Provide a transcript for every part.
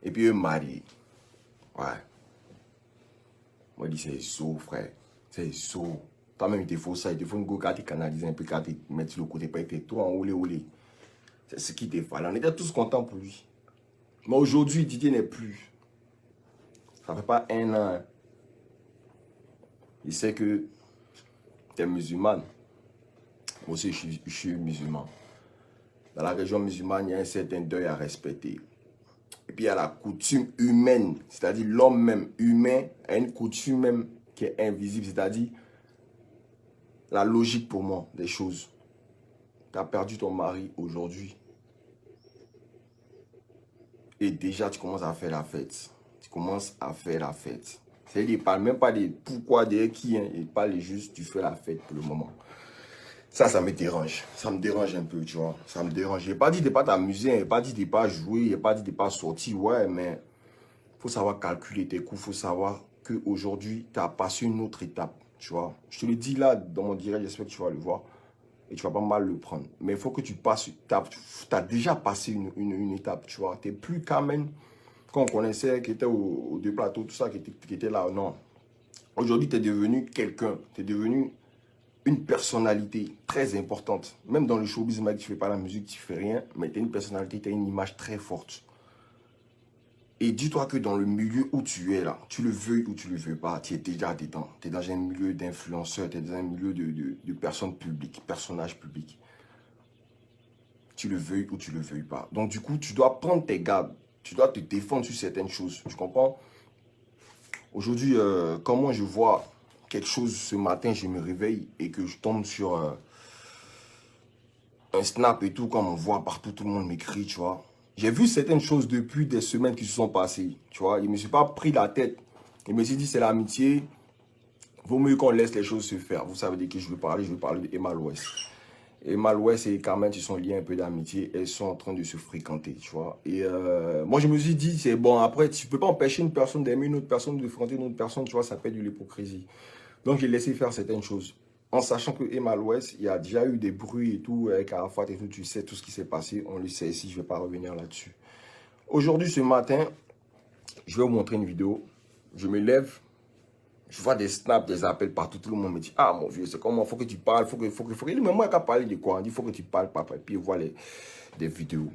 Et puis eux mariés. Ouais. Moi, je dis, c'est saut, frère. C'est saut. Toi-même, il te faut ça. Il te faut une go quand tu canalises un peu, quand tu mets sur le côté, pas être toi en olé olé. C'est ce qui te fallait. On était tous contents pour lui. Mais aujourd'hui, Didier n'est plus. Ça fait pas un an. Il sait que tu es musulmane. Moi aussi, je suis musulman. Dans la région musulmane, il y a un certain deuil à respecter. Et puis il y a la coutume humaine, c'est-à-dire l'homme même humain a une coutume même qui est invisible, c'est-à-dire la logique pour moi des choses. Tu as perdu ton mari aujourd'hui et déjà tu commences à faire la fête. Tu commences à faire la fête. C'est-à-dire, il ne parle même pas de pourquoi, de qui, hein. Il parle juste tu fais la fête pour le moment. Ça me dérange. Ça me dérange un peu, tu vois. Ça me dérange. Je n'ai pas dit de ne pas t'amuser, je n'ai pas dit de ne pas jouer, je n'ai pas dit de ne pas sortir, ouais, mais il faut savoir calculer tes coûts, il faut savoir qu'aujourd'hui, tu as passé une autre étape, tu vois. Je te le dis là, dans mon direct, j'espère que tu vas le voir et tu vas pas mal le prendre. Mais il faut que tu passes, tu as déjà passé une étape, tu vois. Tu n'es plus quand même, quand on connaissait, qui était au deux plateaux, tout ça, qui était là, non. Aujourd'hui, tu es devenu quelqu'un, tu es devenu une personnalité très importante. Même dans le showbiz, tu ne fais pas la musique, tu ne fais rien, mais tu as une personnalité, tu as une image très forte. Et dis-toi que dans le milieu où tu es là, tu le veuilles ou tu ne le veux pas, tu es déjà dedans. Tu es dans un milieu d'influenceurs, tu es dans un milieu de personnes publiques, personnages publics. Tu le veuilles ou tu ne le veuilles pas. Donc du coup, tu dois prendre tes gardes. Tu dois te défendre sur certaines choses. Tu comprends? Aujourd'hui, quand moi je vois quelque chose ce matin, je me réveille et que je tombe sur un snap et tout, comme on voit partout, tout le monde m'écrit, tu vois. J'ai vu certaines choses depuis des semaines qui se sont passées, tu vois. Il ne me suis pas pris la tête. Il me suis dit, c'est l'amitié. Vaut mieux qu'on laisse les choses se faire. Vous savez de qui je veux parler? Je veux parler d'Emma West. Emma West et Carmen, ils sont liés un peu d'amitié. Elles sont en train de se fréquenter, tu vois. Et moi, je me suis dit, c'est bon, après, tu ne peux pas empêcher une personne d'aimer une autre personne, de fréquenter une autre personne, tu vois, ça fait de l'hypocrisie. Donc, j'ai laissé faire certaines choses. En sachant que Emma West, il y a déjà eu des bruits et tout, avec Arafat et tout, tu sais tout ce qui s'est passé. On le sait ici, je ne vais pas revenir là-dessus. Aujourd'hui, ce matin, je vais vous montrer une vidéo. Je me lève, je vois des snaps, des appels partout. Tout le monde me dit, ah mon vieux, c'est comment, il faut que tu parles, faut que. Mais moi, il faut parler de quoi? On dit, il faut que tu parles, papa. Et puis, il voit des vidéos.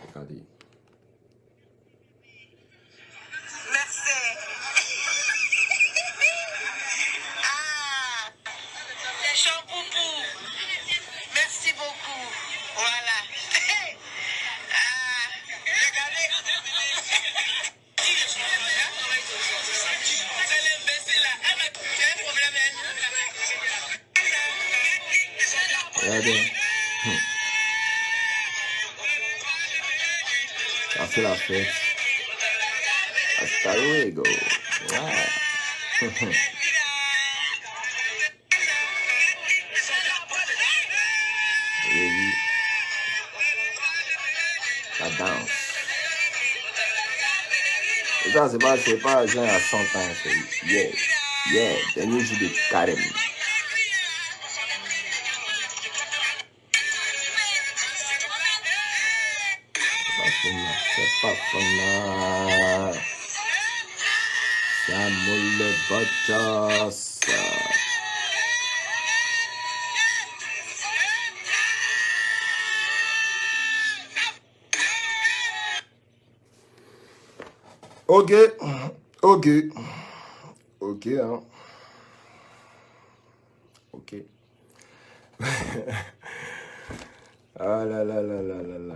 Regardez. Merci. Ah, Champoupou. Merci beaucoup. Voilà. Ah, regardez. C'est l'imbécile là. C'est un problème. Regardez. Ça fait la fête. Hasta luego. Ouais. Oui, la danse. Et ça, c'est pas genre à 100 ans. C'est yeah, dernier jour de carême. C'est pas fun. Ça moule botas. Ok, hein. Ok. Ah là là là là là là.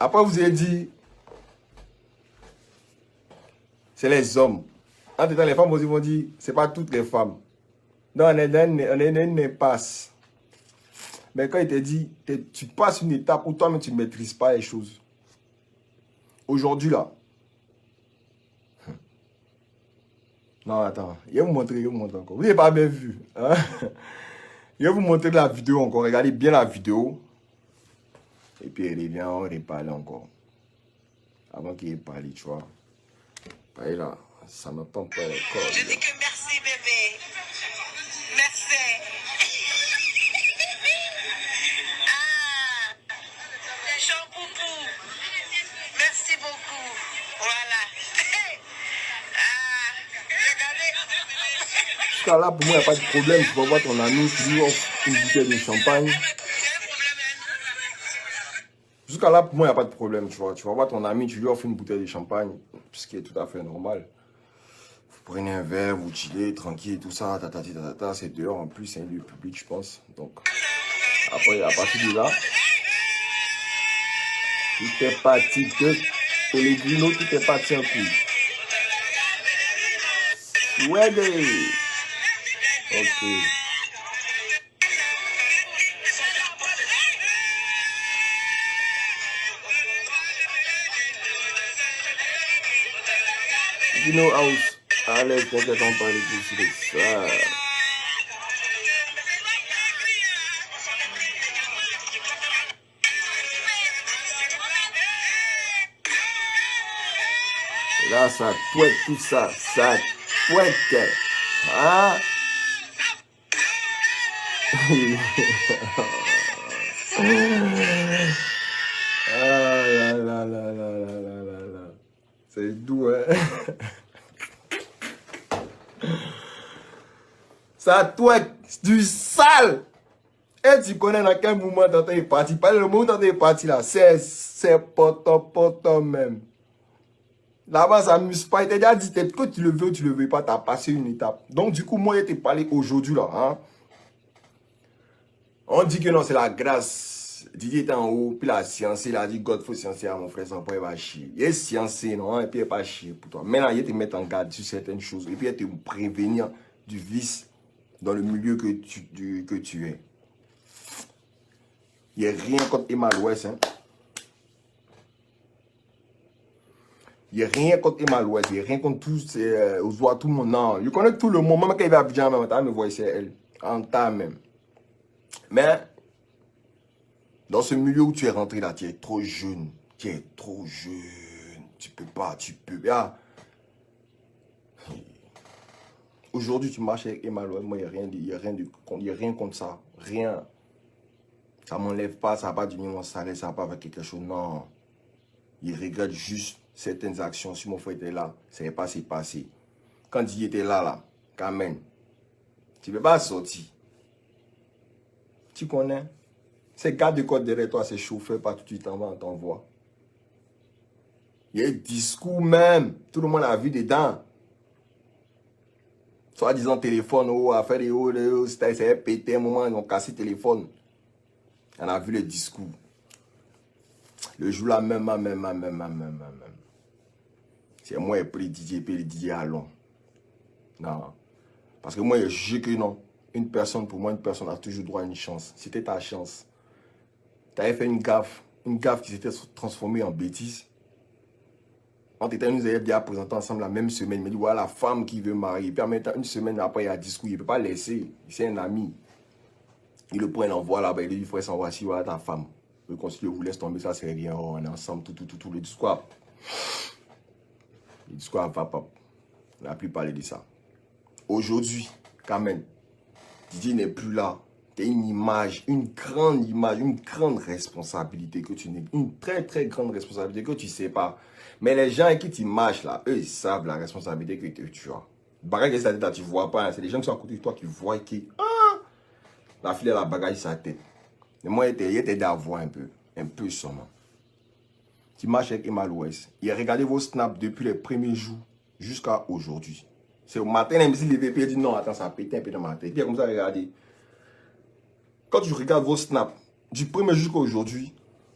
Après, vous avez dit, c'est les hommes. En tout temps, les femmes aussi vont dire, c'est pas toutes les femmes. Non, on est une impasse. Mais quand il te dit, tu passes une étape où toi-même tu ne maîtrises pas les choses. Aujourd'hui, là. Non, attends. Je vais vous montrer encore. Vous n'avez pas bien vu. Hein? Je vais vous montrer la vidéo encore. Regardez bien la vidéo. Et puis, il revient, on reparle encore. Avant qu'il ait parlé, tu vois. Et là, ça me pompe pas le corps. Je dis que merci, bébé. Merci. Ah, Champoupou. Merci beaucoup. Voilà. Jusqu'à là, pour moi, il n'y a pas de problème. Tu vas voir ton ami, tu lui offres une bouteille de champagne. Jusqu'à là, pour moi, il n'y a pas de problème, tu vois. Tu vas voir ton ami, tu lui offres une bouteille de champagne, ce qui est tout à fait normal. Vous prenez un verre, vous chillez, tranquille, tout ça, c'est dehors. En plus, c'est un lieu public, je pense. Donc, après, à partir de là, tout est parti de Pellegrino, tout est parti en couille. Swaggy. Ok. Dino House. Allez, peut-être on parle de ça. Là, ça touette tout ça. Ça touette. Hein? Ah là là là là là là là là. C'est doux, hein? Ça touette du sale. Et tu connais dans quel moment t'entends est parti. Pas le moment où t'entends est parti là. C'est poton même. Là-bas, ça m'amuse pas. Il t'a déjà dit que tu le veux ou tu le veux pas, t'as passé une étape. Donc, du coup, moi, je t'ai parlé aujourd'hui là. Hein? On dit que non, c'est la grâce. Didier est en haut, puis la science, il a dit God faut sciencer à mon frère, sans point, il va chier. Il est sciencé, non, et puis il n'est pas chier pour toi. Maintenant, il te met en garde sur certaines choses, et puis il te prévenir du vice dans le milieu que tu es. Il n'y a rien contre Emma l'Ouest, hein. Il n'y a rien contre Emma l'Ouest, il n'y a rien contre tous, tout le monde. Non, je connais tout le monde, même quand il va à Abidjan, même temps, me voit c'est elle, en temps même. Mais, dans ce milieu où tu es rentré là, tu es trop jeune. Tu es trop jeune. Tu peux pas, tu peux. Ah. Aujourd'hui, tu marches avec Emmanuel. Moi, il n'y a rien contre ça. Rien. Ça ne m'enlève pas, ça ne va pas diminuer mon salaire, ça ne va pas faire quelque chose. Non. Il regrette juste certaines actions. Si mon frère était là, ça n'est pas s'est passé. Quand il était là, quand même, tu ne peux pas sortir. Tu connais? Ces gardes de côte derrière toi, ces chauffeurs, pas tout de suite, on t'envoie. Il y a un discours même. Tout le monde a vu dedans. Soit disant téléphone, oh, affaire de oh, c'est pété un moment, ils ont cassé le téléphone. On a vu le discours. Le jour là, même. C'est moi qui ai pris Didier, puis le Didier allons. Non. Parce que moi, je juge que non. Une personne a toujours droit à une chance. C'était ta chance. Tu avais fait une gaffe qui s'était transformée en bêtise. On nous avait déjà présenté ensemble la même semaine. Il me dit, voilà la femme qui veut marier. Puis en même temps, une semaine après, il y a un discours. Il ne peut pas laisser. C'est un ami. Il le prend, il l'envoie là-bas. Il dit, frère, s'en voici, voilà ta femme. Le conseiller vous laisse tomber, ça c'est rien. Oh, on est ensemble, tout. Le discours. Le discours va pas. On n'a plus parlé de ça. Aujourd'hui, quand même, Didier n'est plus là. Tu as une image, une grande responsabilité que tu n'es. Une très grande responsabilité que tu ne sais pas. Mais les gens qui t'imagent là, eux, ils savent la responsabilité que tu as. Bagage sa tête, tu ne vois pas. C'est les gens qui sont à côté de toi qui voient qui. Ah, la fille a la bagage sa tête. Mais moi, il était d'avoir un peu seulement. Tu marches avec Emma l'Ouest. Il a regardé vos snaps depuis les premiers jours jusqu'à aujourd'hui. C'est au matin, même s'il avait dit non, attends, ça a pété un peu dans ma tête. Il a comme ça regardé. Quand tu regardes vos snaps, du premier jour jusqu'à aujourd'hui,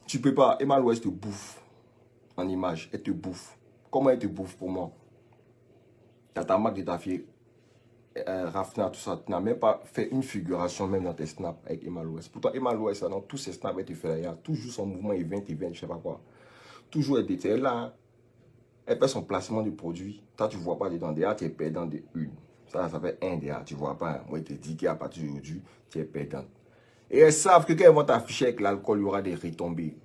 tu peux pas. Emma l'Ouest te bouffe en image. Elle te bouffe. Comment elle te bouffe pour moi? Tu as ta marque de ta fille, Rafna, tout ça. Tu n'as même pas fait une figuration même dans tes snaps avec Emma l'Ouest. Pourtant, Emma l'Ouest, dans tous ses snaps, elle te fait là. Toujours son mouvement, event, je sais pas quoi. Toujours elle était là. Elle fait son placement du produit. Toi, tu ne vois pas dedans. Déjà, tu es perdant de une. Ça fait un déjà. Tu ne vois pas. Moi, je te dis qu'à partir d'aujourd'hui, tu es perdant. Et elles savent que quand elles vont t'afficher avec l'alcool, il y aura des retombées.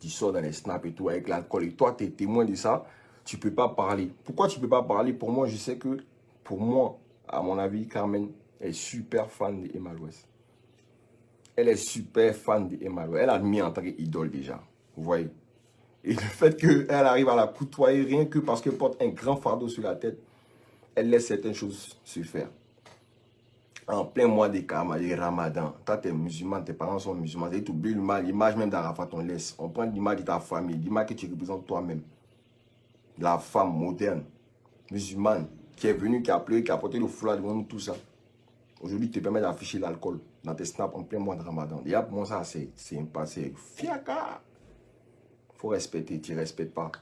Tu sors dans les snaps et tout avec l'alcool. Et toi, tu es témoin de ça. Tu ne peux pas parler. Pourquoi tu ne peux pas parler? Pour moi, je sais que, pour moi, à mon avis, Carmen est super fan d'Emma l'Ouest. Elle est super fan d'Emma l'Ouest. Elle a mis en tant qu'idole déjà. Vous voyez? Et le fait qu'elle arrive à la côtoyer rien que parce qu'elle porte un grand fardeau sur la tête, elle laisse certaines choses se faire. En plein mois de Ramadan, toi tu es musulman, tes parents sont musulmans, tu oublies l'image même d'Arafat, on laisse. On prend l'image de ta famille, l'image que tu représentes toi-même. La femme moderne, musulmane, qui est venue, qui a pleuré, qui a porté le foulard devant nous, tout ça. Aujourd'hui, tu te permets d'afficher l'alcool dans tes snaps en plein mois de Ramadan. Déjà, pour moi, ça, c'est un passé. Fiaka! Faut respecter, tu ne respectes pas.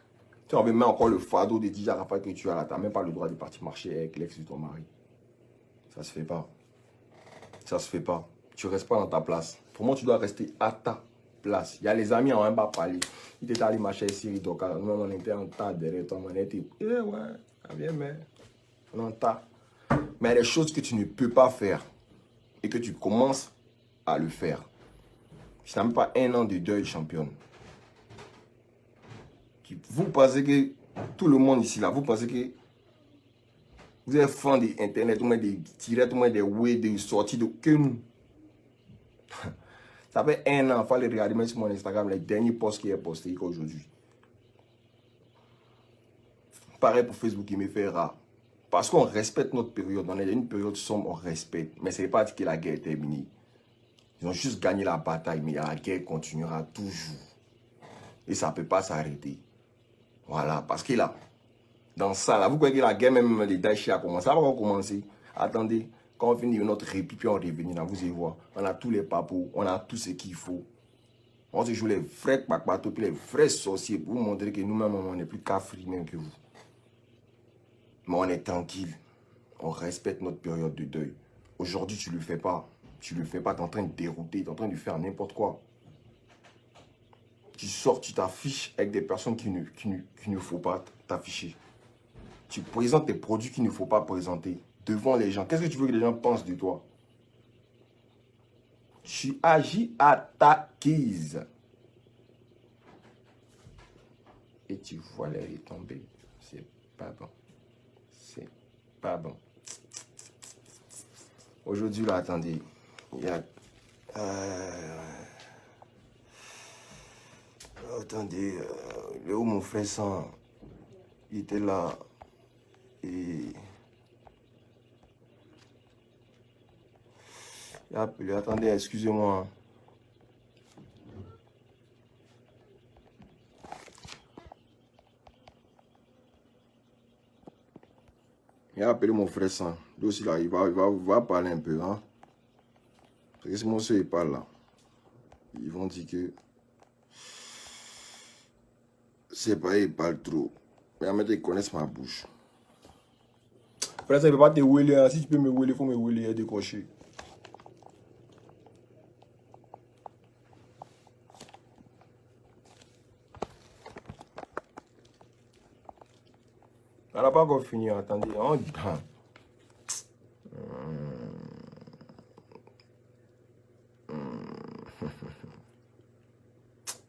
Tu en veux même encore le fardeau de DJ Arafat que tu as là, tu n'as même pas le droit de partir marcher avec l'ex de ton mari. Ça se fait pas. Ça se fait pas. Tu restes pas dans ta place. Pour moi, tu dois rester à ta place. Il y a les amis en un bas parler. Ils étaient allés marcher ici, donc nous, on était en tas derrière toi, on était. Eh ouais, ça vient, mais. On est en tas. Mais il y a des choses que tu ne peux pas faire et que tu commences à le faire. Tu n'as même pas un an de deuil, championne. Vous pensez que tout le monde ici, là, vous pensez que vous êtes fan d'Internet, ou des directs, ou des web, des sorties de que nous. Ça fait un an, il fallait regarder même sur mon Instagram les derniers posts qui est posté aujourd'hui. Pareil pour Facebook, il me fait rare. Parce qu'on respecte notre période. On est dans une période sombre, on respecte. Mais ce n'est pas dit que la guerre est terminée. Ils ont juste gagné la bataille, mais la guerre continuera toujours. Et ça ne peut pas s'arrêter. Voilà, parce que là, dans ça, là, vous croyez que la guerre, même les Daesh a commencé. Ça va commencer. Attendez, quand on finit notre répit, puis on revient, là, vous allez voir. On a tous les papous, on a tout ce qu'il faut. On se joue les vrais kpakpatos, puis les vrais sorciers pour vous montrer que nous-mêmes, on n'est plus cafri même que vous. Mais on est tranquille. On respecte notre période de deuil. Aujourd'hui, tu ne le fais pas. Tu ne le fais pas, tu es en train de dérouter, tu es en train de faire n'importe quoi. Tu sors, tu t'affiches avec des personnes qu'il ne faut pas t'afficher. Tu présentes des produits qu'il ne faut pas présenter devant les gens. Qu'est-ce que tu veux que les gens pensent de toi? Tu agis à ta guise. Et tu vois les retomber. C'est pas bon. C'est pas bon. Aujourd'hui, là, attendez. Il y a... attendez. Où mon frère sang, il était là. Et... il a appelé. Attendez, excusez-moi. Il a appelé mon frère sang. Lui aussi, là, il va parler un peu. Hein? Parce que si mon soeur, il parle là, ils vont dire que c'est pas, il parle trop. Mais en même temps, ils connaissent ma bouche. Frère, ça ne peut pas te wheeler. Hein? Si tu peux me wheeler, il faut me wheeler et décrocher. On n'a pas encore fini, attendez. On...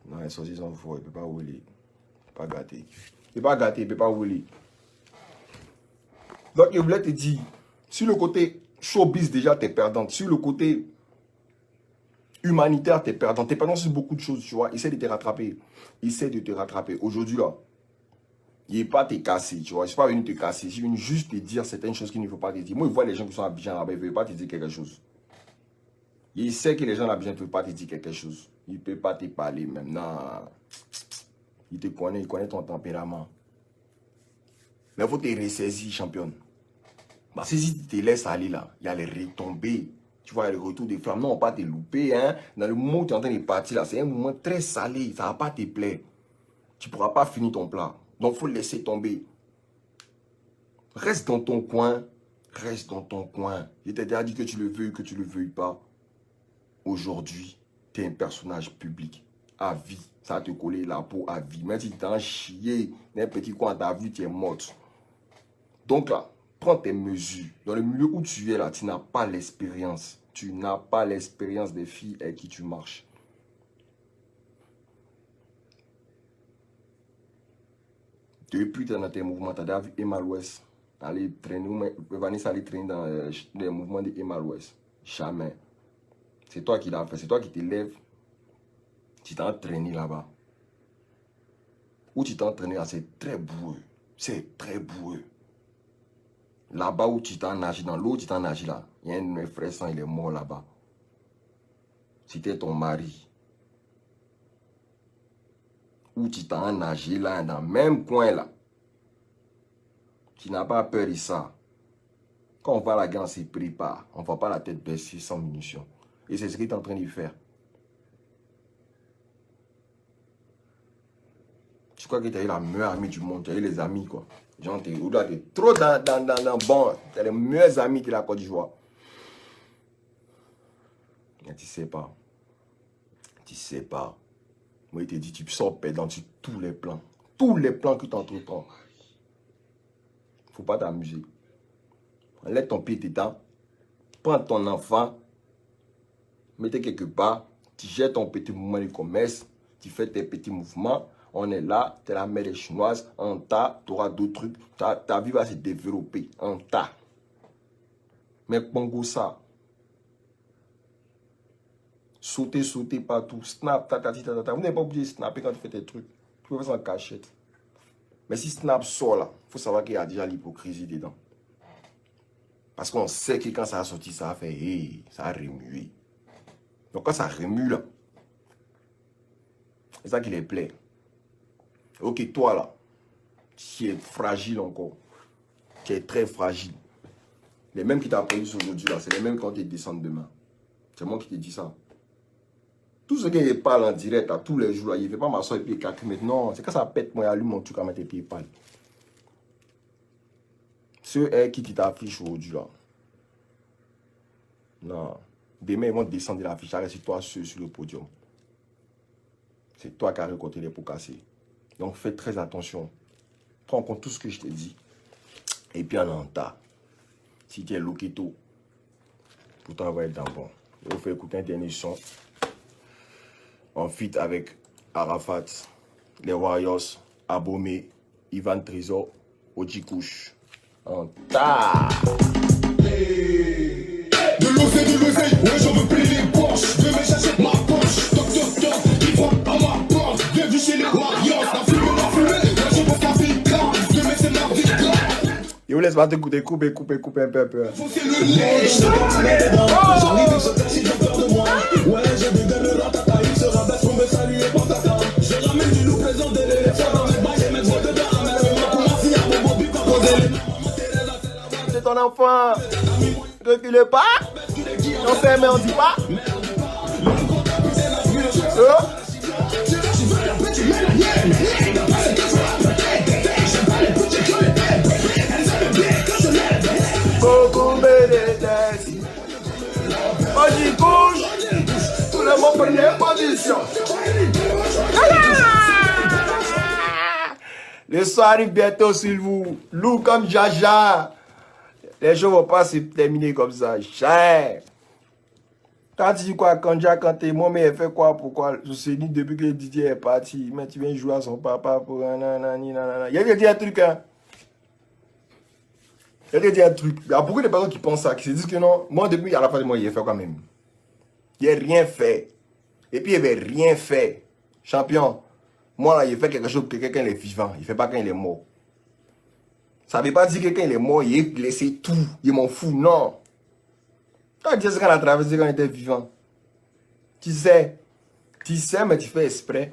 non, les saucisses sont forts, il ne peut pas rouler. Il ne peut pas gâter. Il ne peut pas gâter, il ne peut pas rouler. Donc, je voulais te dire, sur le côté showbiz, déjà, tu es perdante. Sur le côté humanitaire, tu es perdante. Tu es perdante sur beaucoup de choses, tu vois. Essaie de te rattraper. Essaie de te rattraper. Aujourd'hui, là, il n'est pas te casser, tu vois. Je ne suis pas venu te casser. Je suis venu juste te dire certaines choses qu'il ne faut pas te dire. Moi, je vois les gens qui sont à Abidjan là-bas, ils ne veulent pas te dire quelque chose. Il sait que les gens à Abidjan ne veulent pas te dire quelque chose. Il ne peut pas te parler même. Non. Il te connaît, il connaît ton tempérament. Mais il faut te ressaisir, championne. Parce que si tu te laisses aller là, il y a les retombées. Tu vois, le retour des flammes. Non, on ne va pas te louper. Hein. Dans le moment où tu es en train de partir là, c'est un moment très salé. Ça ne va pas te plaire. Tu ne pourras pas finir ton plat. Donc, il faut le laisser tomber. Reste dans ton coin. Reste dans ton coin. Je t'ai déjà dit que tu le veuilles, que tu ne le veuilles pas. Aujourd'hui, tu es un personnage public. À vie. Ça va te coller la peau à vie. Même si tu t'en chié, un petit coin à ta vie, tu es morte. Donc là, prends tes mesures. Dans le milieu où tu es là, tu n'as pas l'expérience. Tu n'as pas l'expérience des filles avec qui tu marches. Depuis que tu es dans tes mouvements, tu as déjà vu Emma West aller traîner, Vanessa aller traîner dans les mouvements de Emma West. Jamais. C'est toi qui l'as fait. C'est toi qui te lèves. Tu t'es entraîné là-bas. Où tu t'es entraîné là, c'est très boueux. C'est très boueux. Là-bas où tu t'en nagé, dans l'eau où tu t'en nagé là, il y a un de mes frères sang, il est mort là-bas. C'était ton mari. Où tu t'en nagé là, dans le même coin là. Tu n'as pas peur de ça. Quand on va à la guerre, on se prépare. On ne va pas la tête baissée sans munitions. Et c'est ce qu'il est en train de faire. Je crois que tu as eu la meilleure amie du monde. Tu as eu les amis, quoi. Genre, tu es trop dans bon. Tu as les meilleurs amis de la Côte d'Ivoire. Mais tu sais pas. Tu sais pas. Moi, il te dit, tu sors perdant sur tous les plans. Tous les plans que tu entreprends. Faut pas t'amuser. Lève ton pied dedans. Prends ton enfant. Mettez quelque part. Tu jettes ton petit mouvement de commerce. Tu fais tes petits mouvements. On est là. Tu es la mère des Chinoises. En tas. Tu auras d'autres trucs. Ta vie va se développer. En tas. Mais pongo ça. Sauter partout. Snap, Vous n'avez pas obligé de snapper quand tu fais tes trucs. Tu peux faire ça en cachette. Mais si Snap sort là, il faut savoir qu'il y a déjà l'hypocrisie dedans. Parce qu'on sait que quand ça a sorti, ça a fait hey, ça a remué. Donc quand ça remue là, c'est ça qui les plaît. Ok, toi là, qui es fragile encore, qui est très fragile. Les mêmes qui t'applaudissent aujourd'hui là, c'est les mêmes quand ils descendent demain. C'est moi qui te dis ça. Tout ce qu'il parle en direct à tous les jours, là, il ne fait pas m'asseoir et puis calculer. Non, c'est quand ça pète, moi, il allume mon truc à mettre et puis il parle. Ceux qui t'affichent aujourd'hui là. Non. Demain, ils vont descendre de l'affiche. C'est toi sur le podium. C'est toi qui as récolté les pots cassés. Donc fais très attention. Prends en compte tout ce que je te dis. Et puis en tas. Si tu es loqueto, pourtant va être dans bon. Je vous fais écouter un dernier son. En feat avec Arafat, les Warriors, Abomé, Ivan Trésor, Ojikush. En tas. De l'oseille, ouais j'en veux plier les poches. Demain j'achète ma poche. Toc, qui frappe à ma porte. Bienvenue chez les Warriors. La fumée, moi je pense qu'à Vika. Demain c'est ma victoire. Je vous laisse pas te couper un peu. C'est le lait, je te donne les dents. J'arrive et je cache, ils ont peur de moi. Ouais, j'ai des gars de ratata. Ils se rabaissent pour me saluer patata. Je ramène du loup présent de l'éléphant. Dans mes bails, mes voix dedans. À mes remords pour ma fille, à mon bobby, pas poser les C'est ton enfant. Reculez pas. On fait mais on dit pas. Beaucoup de têtes. On dit couche. Tout le monde connaît les positions. Le soir arrive bientôt s'il vous. Loup comme Jaja. Les choses vont pas se terminer comme ça. Cher. Quand tu dis quoi, quand t'es moi, mais elle fait quoi, pourquoi? Je sais ni depuis que Didier est parti, mais tu viens jouer à son papa pour un nanana. Il y a dit un truc, hein. Il y a dit un truc. Il y a beaucoup de personnes qui pensent ça, qui se disent que non. Moi, depuis, à la fin de moi, il a fait quand même. Il n'a rien fait. Et puis, il n'avait rien fait. Champion. Moi, là, il fait quelque chose que quelqu'un est vivant. Il ne fait pas quand il est mort. Ça ne veut pas dire que quand il est mort, il a laissé tout. Il m'en fout. Non. Quand tu sais ce qu'on a traversé quand il était vivant. Tu sais, mais tu fais exprès.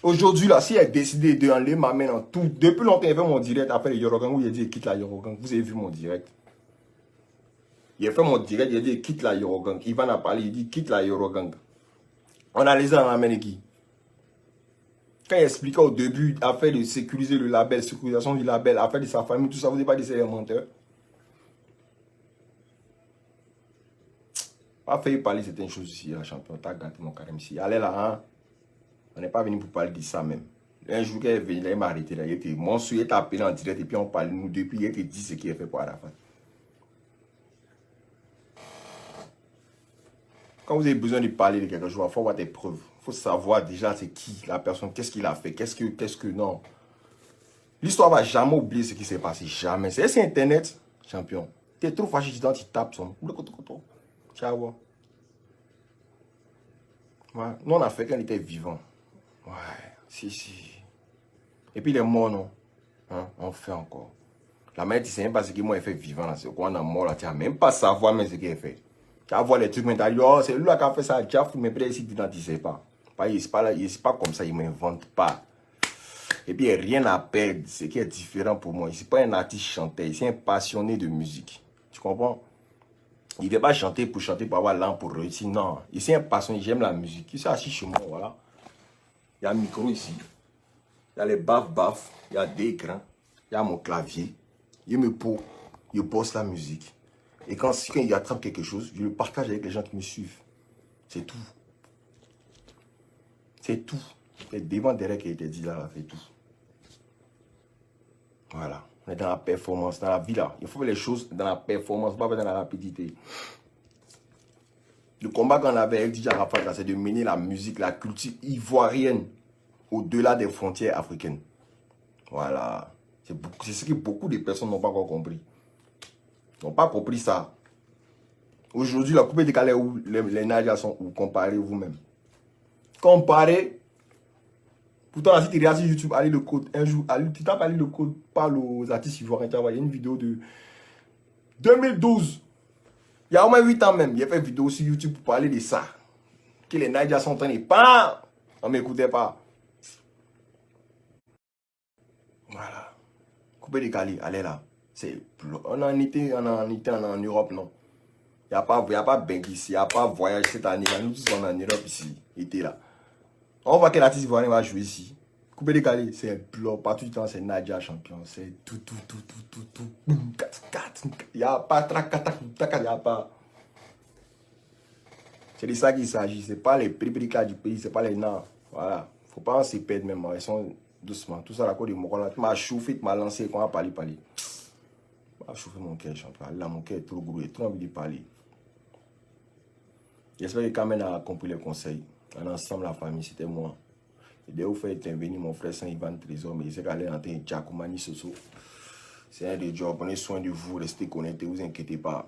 Aujourd'hui, là, si elle a décidé de enlever ma main dans tout, depuis longtemps, il a fait mon direct après le Yorogang où il a dit quitte la Yorogang. Vous avez vu mon direct. Il a fait mon direct, il a dit quitte la Yorogang. Ivan a parlé, il dit quitte la Yorogang. On a les en amené qui? Quand il expliquait au début, afin de sécuriser le label, sécurisation du label, afin de sa famille, tout ça, vous n'avez pas dit c'est les menteurs. Pas fait parler certaines choses ici, la champion. T'as gâté mon carême ici. Allez là, hein. On n'est pas venu pour parler de ça même. Un jour qu'elle est venue, il m'a arrêté là. Il était monstrueux, il t'a appelé en direct et puis on parle nous depuis. Il te dit ce qu'il a fait pour Arafat. Quand vous avez besoin de parler de quelque chose, il faut avoir des preuves. Il faut savoir déjà c'est qui la personne, qu'est-ce qu'il a fait, qu'est-ce que non. L'histoire va jamais oublier ce qui s'est passé, jamais. C'est Internet, champion. Tu es trop fâché, tu tapes son. Ciao. Ouais. Nous, on a fait quand il était vivant. Ouais, si. Et puis, il est mort, non? Hein? On fait encore. La mère, tu sais même pas ce que moi, elle fait vivant là. C'est quoi, on a mort là. Tu n'as même pas savoir même ce qu'elle fait. Tu vas voir les trucs, mais tu as dit, oh, c'est lui là qui a fait ça. Tu as fou, mais peut-être ici, tu ne sais pas. C'est pas comme ça, il ne m'invente pas. Et puis, il n'y a rien à perdre. Ce qui est différent pour moi. Il n'est pas un artiste chanteur. Il est un passionné de musique. Tu comprends? Il ne veut pas chanter pour avoir l'âme pour réussir. Non. Il est un passionné. J'aime la musique. Il s'est assis chez moi, voilà. Il y a un micro ici. Il y a les baf. Il y a des écrans. Il y a mon clavier. Je bosse la musique. Et quand il attrape quelque chose, je le partage avec les gens qui me suivent. C'est tout. C'est tout. C'est devant derrière qui a été dit là, c'est tout. Voilà. On est dans la performance, dans la vie là. Il faut faire les choses dans la performance, pas dans la rapidité. Le combat qu'on avait avec DJ Arafat, c'est de mener la musique, la culture ivoirienne au-delà des frontières africaines. Voilà. C'est ce que beaucoup de personnes n'ont pas encore compris. Ils n'ont pas compris ça. Aujourd'hui, la coupe est décalée où les Nadia sont où? Comparez vous-même. Comparez. Pourtant, si tu regardes sur YouTube, allez le code. Un jour, tu tapes allez le code, parle aux artistes ivoiriens. Tu vas voir, il y a une vidéo de 2012. Il y a au moins 8 ans même. Il a fait une vidéo sur YouTube pour parler de ça. Que les Nadia sont en train de pas. On ne m'écoutait pas. Voilà. Coupé décalé, allez là. On en était en Europe, non. Il n'y a pas Beng ici, il n'y a pas voyage cette année. Nous tous sommes en Europe ici. Était là. On voit que l'artiste ivoirien va jouer ici. Coupé décalé, c'est bloc. Partout du temps, c'est Nadia champion. C'est tout. Il n'y a pas il n'y a pas. C'est de ça qu'il s'agit. Ce n'est pas les prix du pays, ce n'est pas les noms. Voilà. Il ne faut pas se perdre même. Ils sont doucement. Tout ça, la cause de mon rôle. Tu m'as chauffé, tu m'as lancé. Quand on a parlé. Tu m'as chauffé mon cœur, champion. Là, mon cœur est trop gros. J'ai trop envie de parler. J'espère que Kamen a compris les conseils. On est ensemble, la famille, c'était moi. Et dès que vous faites intervenir mon frère Saint-Ivan Trésor, mais il sait qu'elle est en train de Giacomo Soso. C'est un des jobs. Prenez soin de vous, restez connectés, ne vous inquiétez pas.